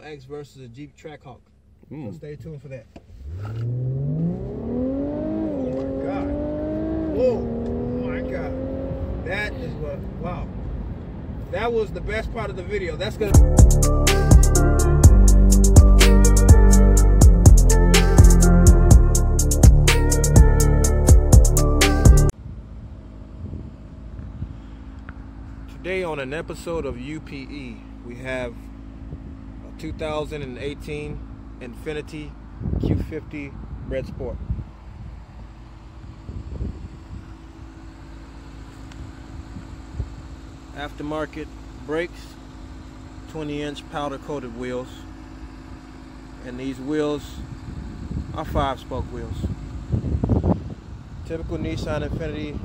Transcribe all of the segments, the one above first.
X versus a Jeep Trackhawk. So stay tuned for that. Oh my God. Oh my God. That is what, wow. That was the best part of the video. That's gonna Today on an episode of UPE, we have 2018 Infiniti Q50 Red Sport. Aftermarket brakes, 20-inch powder coated wheels, and these wheels are 5-spoke wheels. Typical Nissan Infiniti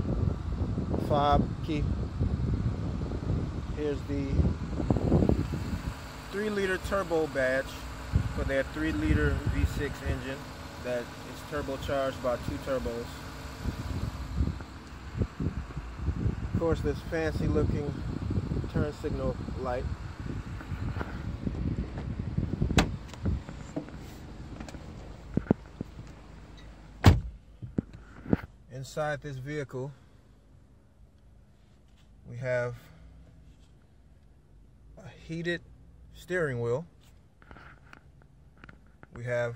5 key. Here's the 3-liter turbo badge for their 3-liter V6 engine that is turbocharged by 2 turbos. Of course, this fancy looking turn signal light. Inside this vehicle, we have a heated steering wheel. We have,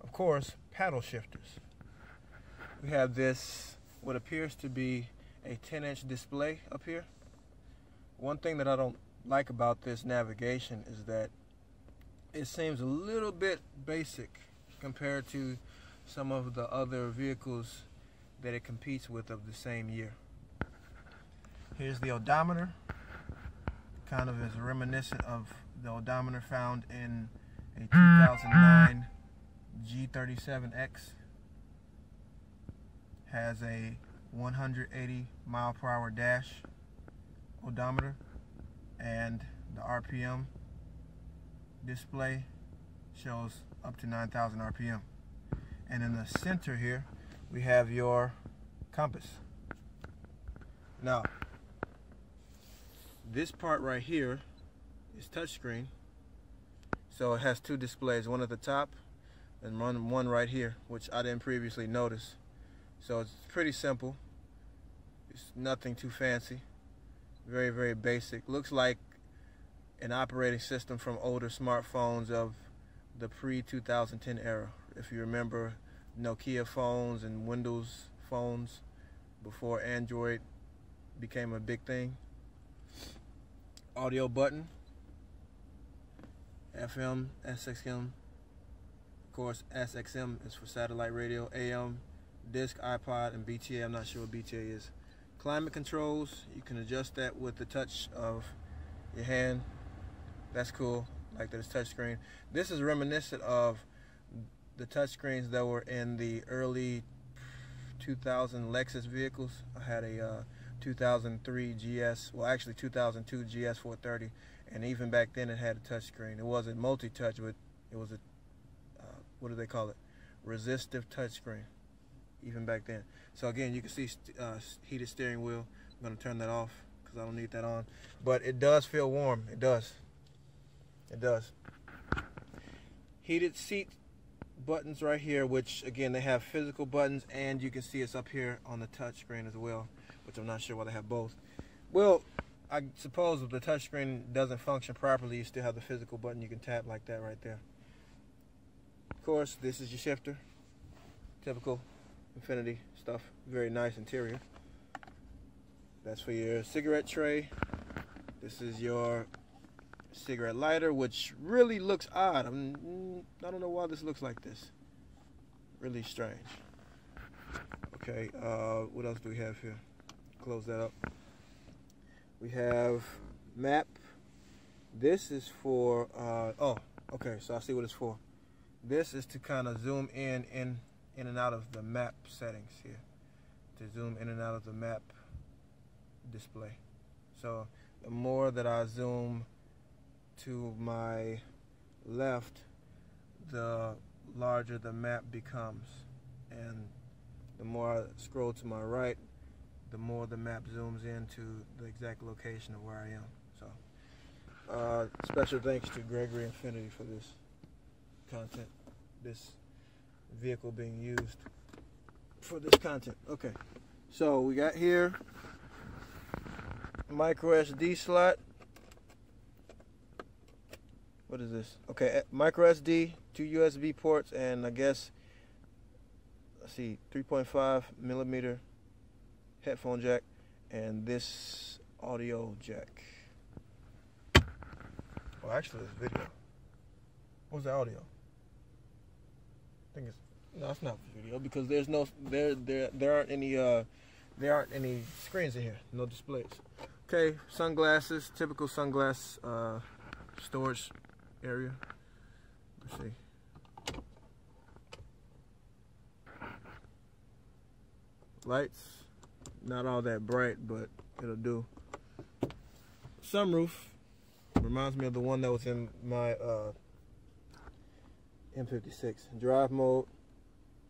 of course, paddle shifters. We have this, what appears to be a 10-inch display up here. One thing that I don't like about this navigation is that it seems a little bit basic compared to some of the other vehicles that it competes with of the same year. Here's the odometer. Kind of is reminiscent of the odometer found in a 2009 G37X. Has a 180 mile/hour dash odometer, and the RPM display shows up to 9,000 RPM. And in the center here, we have your compass. Now, this part right here is touchscreen, so it has 2 displays, one at the top and one right here, which I didn't previously notice. So it's pretty simple. It's nothing too fancy. Very, very basic. Looks like an operating system from older smartphones of the pre-2010 era. If you remember Nokia phones and Windows phones before Android became a big thing. Audio button, FM, SXM, of course SXM is for satellite radio, AM, disc, iPod, and BTA. I'm not sure what BTA is. Climate controls, you can adjust that with the touch of your hand. That's cool, like that it's touchscreen. This is reminiscent of the touchscreens that were in the early 2000 Lexus vehicles. I had a 2003 GS, well actually 2002 GS 430, and even back then it had a touchscreen. It wasn't multi-touch, but it was a, what do they call it? Resistive touchscreen, even back then. So again, you can see heated steering wheel. I'm going to turn that off because I don't need that on. But it does feel warm. It does. It does. Heated seat buttons right here, which again, they have physical buttons, and you can see it's up here on the touchscreen as well, which I'm not sure why they have both. Well, I suppose if the touchscreen doesn't function properly, you still have the physical button you can tap like that right there. Of course, this is your shifter. Typical Infiniti stuff. Very nice interior. That's for your cigarette tray. This is your cigarette lighter, which really looks odd. I don't know why this looks like this. Really strange. Okay, what else do we have here? Close that up. We have map. This is for oh, okay, so I see what it's for. This is to kind of zoom in and out of the map settings here, to zoom in and out of the map display. So the more that I zoom to my left, the larger the map becomes, and the more I scroll to my right, the more the map zooms into the exact location of where I am. So Special thanks to Gregory Infiniti for this content, this vehicle being used for this content. Okay, so we got here micro SD slot. What is this? Okay, micro SD, 2 USB ports, and I guess, let's see, 3.5 millimeter headphone jack, and this audio jack. Well, actually, it's video. What's the audio? I think it's no, it's not video because there's no there aren't any screens in here, no displays. Okay, sunglasses, typical sunglass storage area. Let's see. Lights, not all that bright, but it'll do. Sunroof reminds me of the one that was in my M56. Drive mode.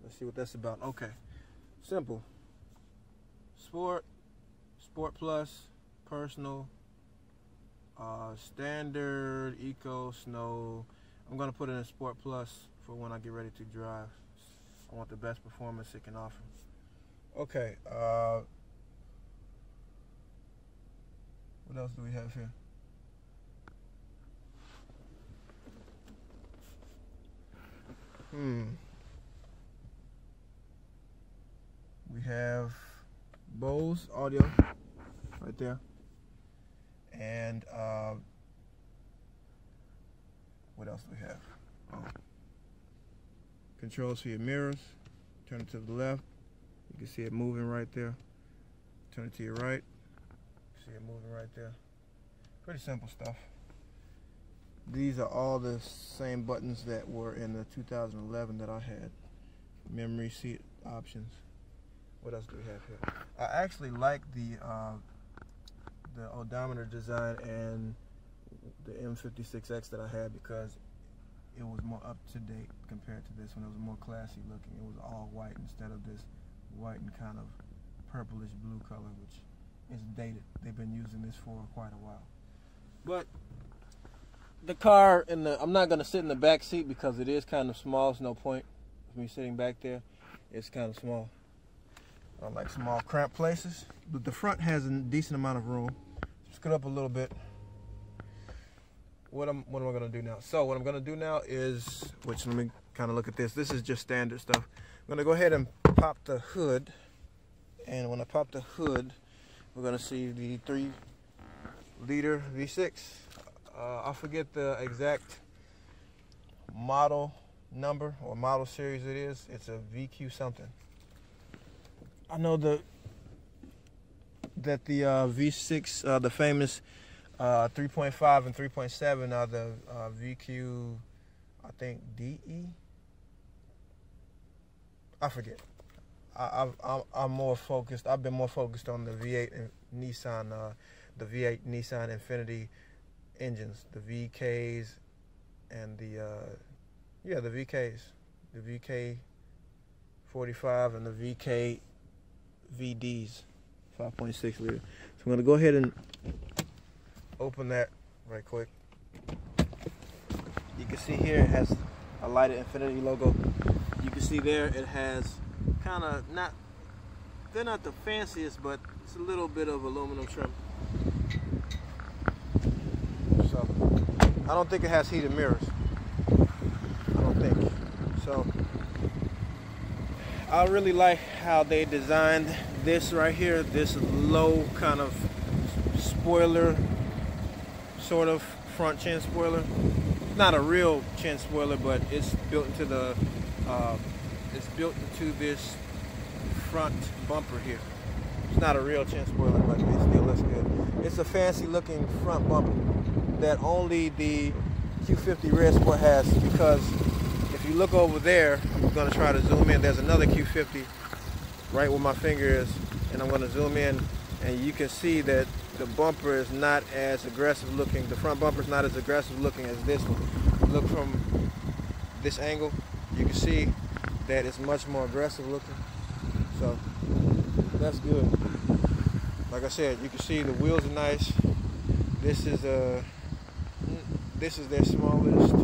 Let's see what that's about. Okay, simple. Sport, Sport Plus, Personal, Standard, Eco, Snow. I'm gonna put it in Sport Plus for when I get ready to drive. I want the best performance it can offer. Okay, what else do we have here? We have Bose audio right there, and what else do we have? Oh. Controls for your mirrors. Turn it to the left. You can see it moving right there. Turn it to your right. See it moving right there. Pretty simple stuff. These are all the same buttons that were in the 2011 that I had. Memory seat options. What else do we have here? I actually like the odometer design and the M56X that I had because it was more up to date compared to this one. It was more classy looking. It was all white instead of this white and kind of purplish blue color, which is dated. They've been using this for quite a while. But the car I'm not gonna sit in the back seat because it is kind of small. There's no point of me sitting back there. It's kind of small. I don't like small cramped places. But the front has a decent amount of room. Scoot up a little bit. What am I gonna do now? So what I'm gonna do now is, which let me kind of look at this. This is just standard stuff. I'm gonna go ahead and pop the hood. And when I pop the hood, we're gonna see the 3-liter V6. I forget the exact model number or model series it is. It's a VQ something. I know that the V6, the famous 3.5 and 3.7 are the VQ, I think DE. I forget. I'm more focused. I've been more focused on the V8 and Nissan, the V8 Nissan Infiniti engines, the VKs and the VKs, the VK45 and the VK VDs, 5.6 liter. So I'm going to go ahead and open that right quick. You can see here it has a lighted Infiniti logo. You can see there it has kind of they're not the fanciest, but it's a little bit of aluminum trim. So I don't think it has heated mirrors. I don't think. So I really like how they designed this right here, this low kind of spoiler, sort of front chin spoiler. It's not a real chin spoiler, but it's built into this front bumper here. It's not a real chin spoiler, but it still looks good. It's a fancy looking front bumper that only the Q50 Red Sport has, because if you look over there, I'm going to try to zoom in. There's another Q50 right where my finger is, and I'm going to zoom in, and you can see that the bumper is not as aggressive looking. The front bumper is not as aggressive looking as this one. Look from this angle, you can see that it's much more aggressive looking. So that's good. Like I said, you can see the wheels are nice. This is a this is their smallest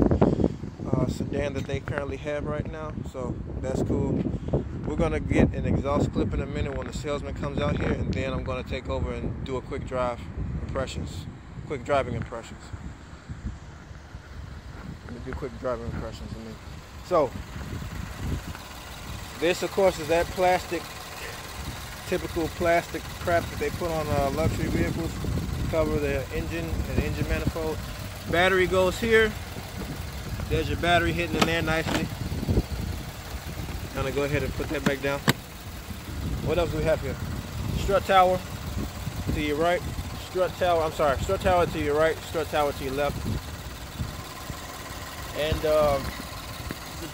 sedan that they currently have right now, so that's cool. We're gonna get an exhaust clip in a minute when the salesman comes out here, and then I'm gonna take over and do a quick driving impressions. Let me do quick driving impressions. So this, of course, is that plastic, typical plastic crap that they put on luxury vehicles to cover the engine and engine manifold. Battery goes here. There's your battery hitting in there nicely. Gonna go ahead and put that back down. What else do we have here? Strut tower to your right. Strut tower to your right. Strut tower to your left. And the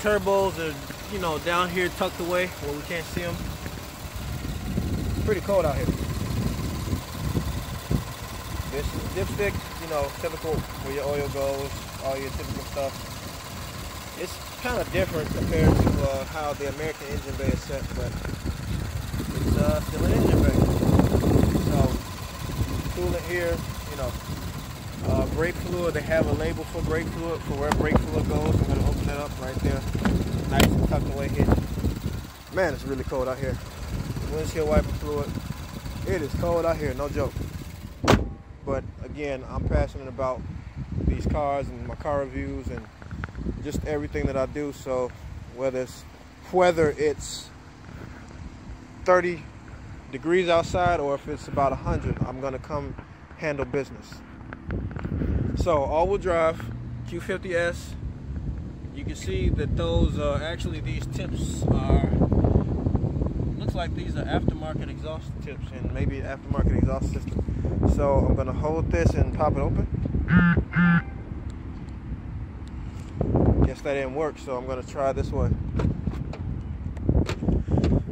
turbos are, you know, down here tucked away where we can't see them. Pretty cold out here. This is dipstick, you know, typical where your oil goes, all your typical stuff. It's kind of different compared to how the American engine bay is set, but it's still an engine bay. So, coolant here, you know, brake fluid. They have a label for brake fluid, for where brake fluid goes. I'm going to open that up right there. Nice and tucked away here. Man, it's really cold out here. Windshield wiper fluid. It is cold out here, no joke. But again, I'm passionate about these cars and my car reviews and just everything that I do. So whether it's 30 degrees outside or if it's about 100, I'm gonna come handle business. So all-wheel drive Q50S. You can see that those actually these tips are, looks like these are aftermarket exhaust tips and maybe an aftermarket exhaust system. So I'm gonna hold this and pop it open. Guess that didn't work, so I'm gonna try this way.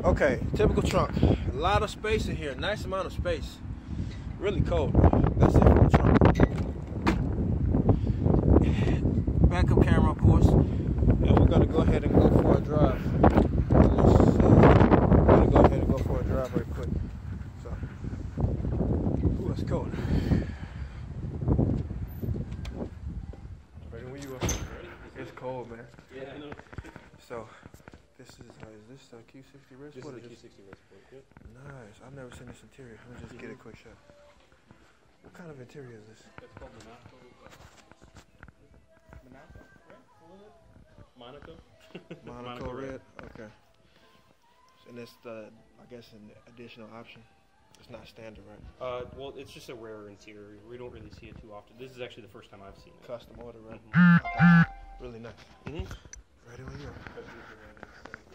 Okay, typical trunk. A lot of space in here, nice amount of space. Really cold. That's it for the trunk. Backup camera, of course. And we're gonna go ahead and go for a drive. We're gonna go ahead and go for a drive right quick. So, ooh, it's cold. Ready when you are. It's cold, man. Yeah, I know. So, this is this Q60 Red Sport? This is the Q60 Red Sport, yep. Nice. I've never seen this interior. Let me just get a quick shot. What kind of interior is this? It's called Monaco, right? Monaco red. Okay. And it's the, I guess, an additional option. It's not standard, right? Well, it's just a rarer interior. We don't really see it too often. This is actually the first time I've seen it. Custom order, right? Mm-hmm. Really nice. Mm-hmm. Ready when you are.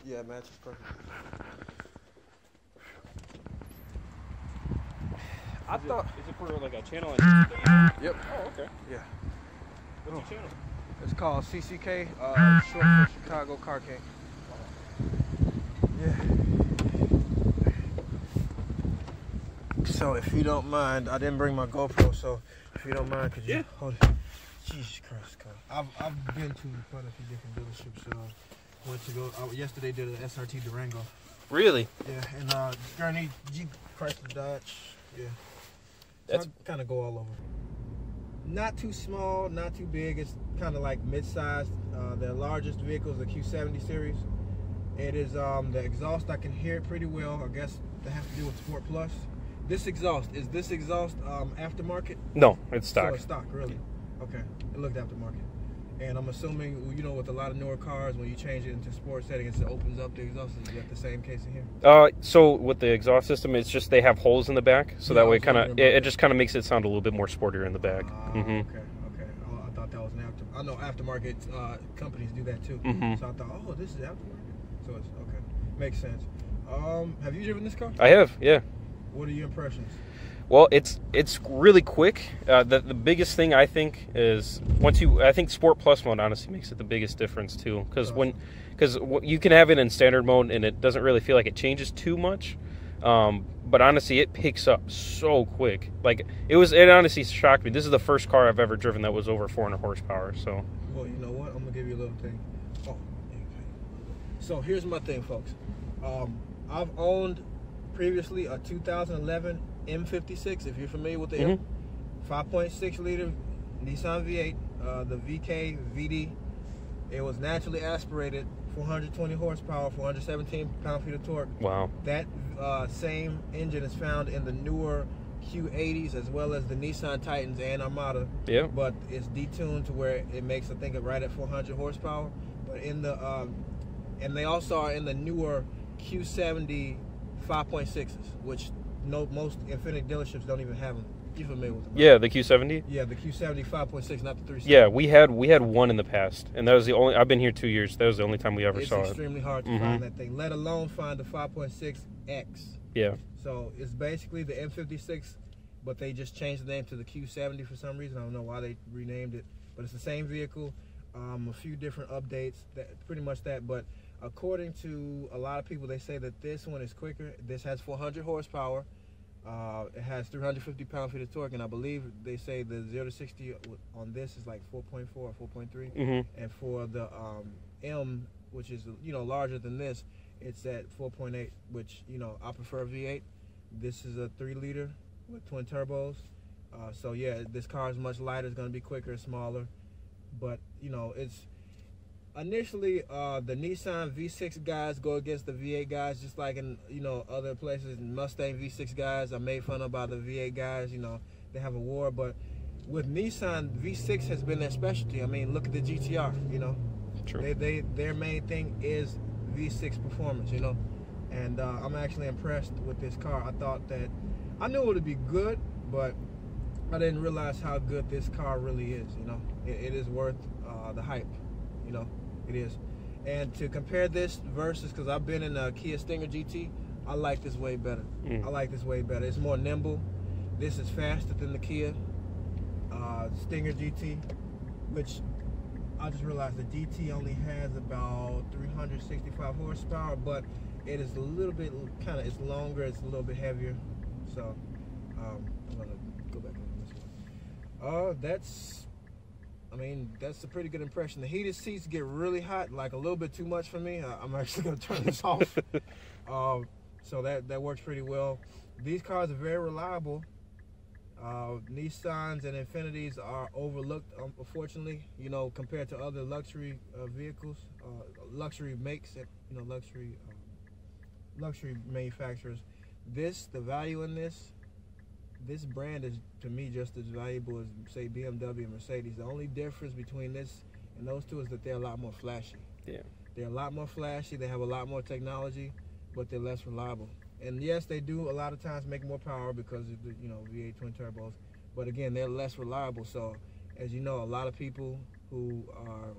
Yeah, matches perfect. Is it for like a channel? Yep. Oh, okay. Yeah. What's your channel? It's called CCK, short for Chicago Car King. Yeah. So if you don't mind, I didn't bring my GoPro, so if you don't mind, could you hold it? Jesus Christ, God. I've been to quite a few different dealerships. Went to go. Yesterday did an SRT Durango. Really? Yeah, and Gurney, Jeep, Chrysler, Dodge. Yeah. So I kind of go all over. Not too small, not too big. It's kind of like mid-sized. The largest vehicle is the Q70 series. It is the exhaust. I can hear it pretty well. I guess that has to do with Sport Plus. This exhaust, is this exhaust aftermarket? No, it's stock. So it's stock, really? Okay, it looked aftermarket. And I'm assuming, you know, with a lot of newer cars, when you change it into sports settings, it opens up the exhaust. Is that the same case in here? So with the exhaust system, it's just they have holes in the back, so that way it just kind of makes it sound a little bit more sportier in the back. Okay. Oh, I thought that was an aftermarket. I know aftermarket companies do that too. So I thought, oh, this is aftermarket. So it's okay. Makes sense. Have you driven this car? I have, yeah. What are your impressions? Well, it's really quick. The biggest thing I think is I think Sport Plus mode honestly makes it the biggest difference too, because you can have it in standard mode and it doesn't really feel like it changes too much. But honestly, it picks up so quick. Like it honestly shocked me. This is the first car I've ever driven that was over 400 horsepower. So. Well, you know what? I'm gonna give you a little thing. Oh, okay. So here's my thing, folks. I've owned previously a 2011 M56, if you're familiar with the M, 5.6 liter Nissan V8, the VK VD. It was naturally aspirated, 420 horsepower, 417 pound-feet of torque. Wow. That same engine is found in the newer Q80s as well as the Nissan Titans and Armada. Yeah. But it's detuned to where it makes, I think, it right at 400 horsepower. But in the and they also are in the newer Q70 5.6s, which most Infiniti dealerships don't even have them. You familiar with them? Right? Yeah, the Q70. Yeah, the Q70 5.6, not the 370. Yeah, we had one in the past, and that was the only. I've been here 2 years. That was the only time we ever saw it. It's extremely hard to find that thing, let alone find the 5.6X. Yeah. So it's basically the M56, but they just changed the name to the Q70 for some reason. I don't know why they renamed it, but it's the same vehicle. A few different updates, pretty much that. But according to a lot of people, they say that this one is quicker. This has 400 horsepower. It has 350 pound-feet of torque, and I believe they say the 0 to 60 on this is like 4.4 or 4.3. And for the M, which is larger than this, it's at 4.8. Which I prefer V8. This is a 3-liter with twin turbos. So yeah, this car is much lighter. It's going to be quicker, smaller. But it's initially the Nissan V6 guys go against the V8 guys, just like in other places. Mustang V6 guys are made fun of by the V8 guys. They have a war. But with Nissan, V6 has been their specialty. I mean, look at the GTR. True. Their main thing is V6 performance. And I'm actually impressed with this car. I thought that I knew it would be good, but I didn't realize how good this car really is. It is worth the hype. It is. And to compare this versus, because I've been in a Kia Stinger GT, I like this way better. I like this way better. It's more nimble. This is faster than the Kia Stinger GT, which I just realized the GT only has about 365 horsepower, but it is a little bit it's longer, it's a little bit heavier. So I'm gonna go back on this one. That's a pretty good impression. The heated seats get really hot, like a little bit too much for me. I'm actually gonna turn this off. So that works pretty well. These cars are very reliable. Nissans and Infinitis are overlooked, unfortunately, compared to other luxury vehicles, luxury makes, luxury manufacturers. The value in this brand is, to me, just as valuable as, say, BMW and Mercedes. The only difference between this and those two is that they're a lot more flashy. Yeah. They're a lot more flashy. They have a lot more technology, but they're less reliable. And yes, they do a lot of times make more power because of the V8 twin turbos. But again, they're less reliable. So, as you know, a lot of people who are,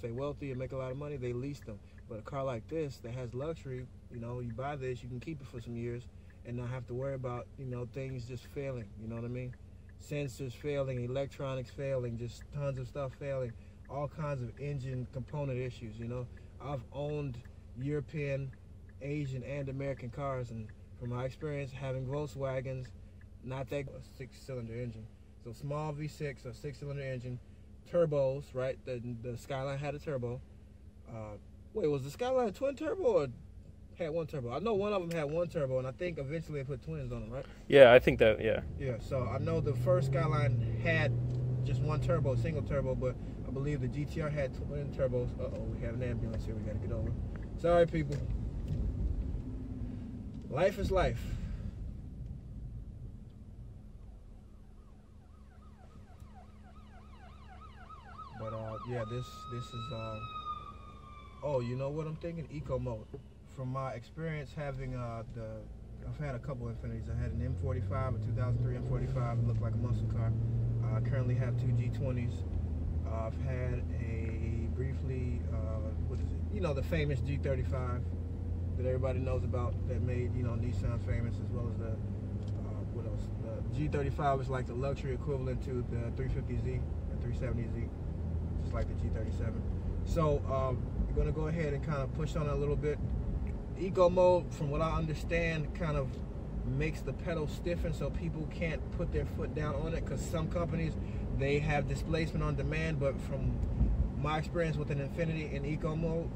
say, wealthy and make a lot of money, they lease them. But a car like this that has luxury, you buy this, you can keep it for some years and not have to worry about, things just failing. You know what I mean? Sensors failing, electronics failing, just tons of stuff failing, all kinds of engine component issues. I've owned European, Asian, and American cars, and from my experience having Volkswagens, not that 6-cylinder engine. So small V6 or 6-cylinder engine, turbos, right? The Skyline had a turbo. Wait, was the Skyline a twin turbo or had one turbo? I know one of them had one turbo, and I think eventually they put twins on them, right? Yeah, I think that, yeah. Yeah, so I know the first Skyline had just one turbo, single turbo, but I believe the GTR had twin turbos. Uh-oh, we have an ambulance here we got to get over. Sorry, people. Life is life. But yeah, this is oh, you know what I'm thinking? Eco mode. From my experience having I've had a couple Infinitis. I had an M45, a 2003 M45. It looked like a muscle car. I currently have 2 G20s. I've had briefly what is it? The famous G35 that everybody knows about, that made Nissan famous, as well as the what else? The G35 is like the luxury equivalent to the 350Z and 370Z, just like the G37. So we're gonna go ahead and kind of push on it a little bit. Eco mode, from what I understand, kind of makes the pedal stiffen so people can't put their foot down on it, because some companies, they have displacement on demand, but from my experience with an Infiniti in eco mode,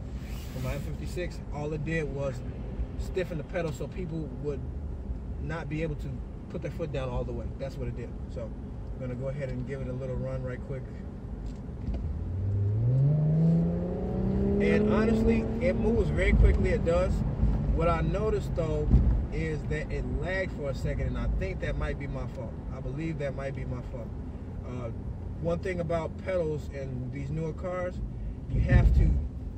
for my M56, all it did was stiffen the pedal so people would not be able to put their foot down all the way. That's what it did. So I'm gonna go ahead and give it a little run right quick. And honestly, it moves very quickly. It does. What I noticed though is that it lagged for a second, and I think that might be my fault. I believe that might be my fault. One thing about pedals in these newer cars, you have to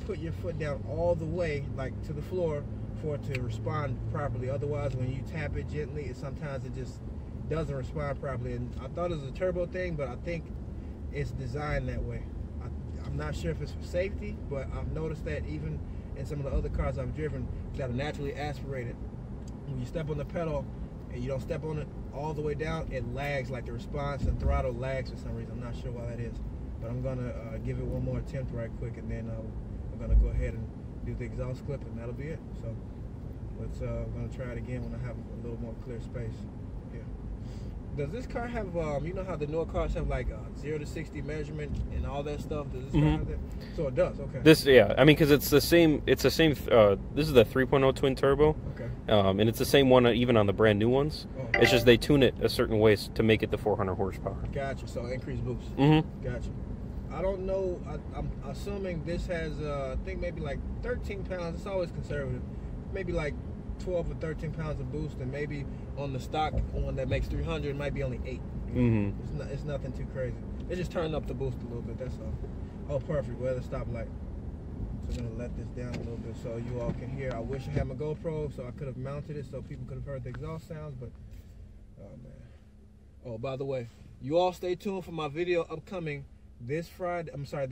put your foot down all the way, like to the floor, for it to respond properly. Otherwise, when you tap it gently, sometimes it just doesn't respond properly. And I thought it was a turbo thing, but I think it's designed that way. I'm not sure if it's for safety, but I've noticed that even in some of the other cars I've driven that are naturally aspirated, when you step on the pedal and you don't step on it all the way down, it lags, like the response and throttle lags for some reason. I'm not sure why that is, but I'm gonna give it one more attempt right quick, and then I'm gonna go ahead and do the exhaust clip, and that'll be it. So let's I'm gonna try it again when I have a little more clear space. Yeah. Does this car have you know how the newer cars have like 0 to 60 measurement and all that stuff? Does this car have that? So it does. Okay. This, yeah, I mean, because it's the same. It's the same. This is the 3.0 twin turbo. Okay. And it's the same one even on the brand new ones. Oh. It's just they tune it a certain way to make it the 400 horsepower. Gotcha. So increased boost. Gotcha. I don't know. I'm assuming this has I think maybe like 13 pounds. It's always conservative. Maybe like 12 or 13 pounds of boost, and maybe on the stock one that makes 300, it might be only 8. It's nothing too crazy. They just turned up the boost a little bit. That's all. Oh, perfect. We're at the stoplight. So I'm gonna let this down a little bit so you all can hear. I wish I had my GoPro so I could have mounted it so people could have heard the exhaust sounds, but oh man. Oh, by the way, you all stay tuned for my video upcoming this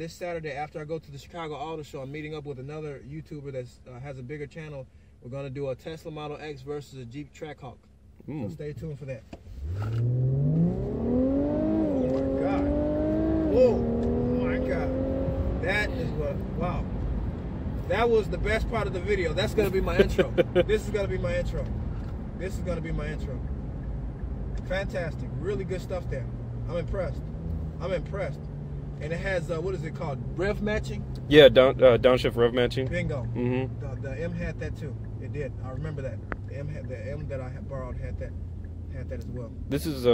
Saturday after I go to the Chicago Auto Show. I'm meeting up with another YouTuber that has a bigger channel. We're gonna do a Tesla Model X versus a Jeep Trackhawk. So stay tuned for that. Oh my God. Whoa, my God. That is what, wow. That was the best part of the video. That's gonna be my intro. This is gonna be my intro. This is gonna be my intro. Fantastic, really good stuff there. I'm impressed. I'm impressed. And it has, what is it called? Rev matching? Yeah, downshift rev matching. Bingo. The M had that too. It did. I remember that. The M that I had borrowed had that as well. This is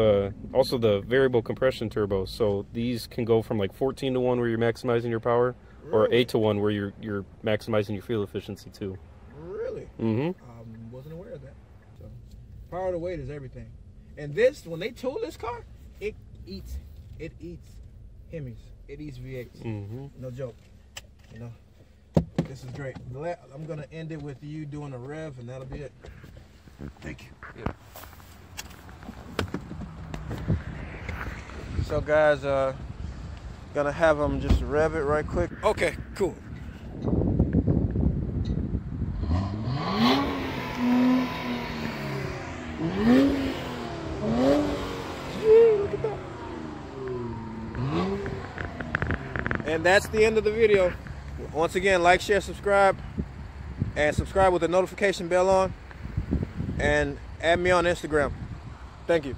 also the variable compression turbo. So these can go from like 14 to 1 where you're maximizing your power, or 8 to 1 where you're maximizing your fuel efficiency too. Really? Wasn't aware of that. So power to weight is everything. And this, when they tool this car, it eats Hemis. It eats V8s. No joke. You know, this is great. I'm gonna end it with you doing a rev, and that'll be it. Thank you. Yeah. So guys, gonna have them just rev it right quick. Okay, cool. Look at that. And that's the end of the video. Once again, like, share, subscribe, and subscribe with the notification bell on, and add me on Instagram. Thank you.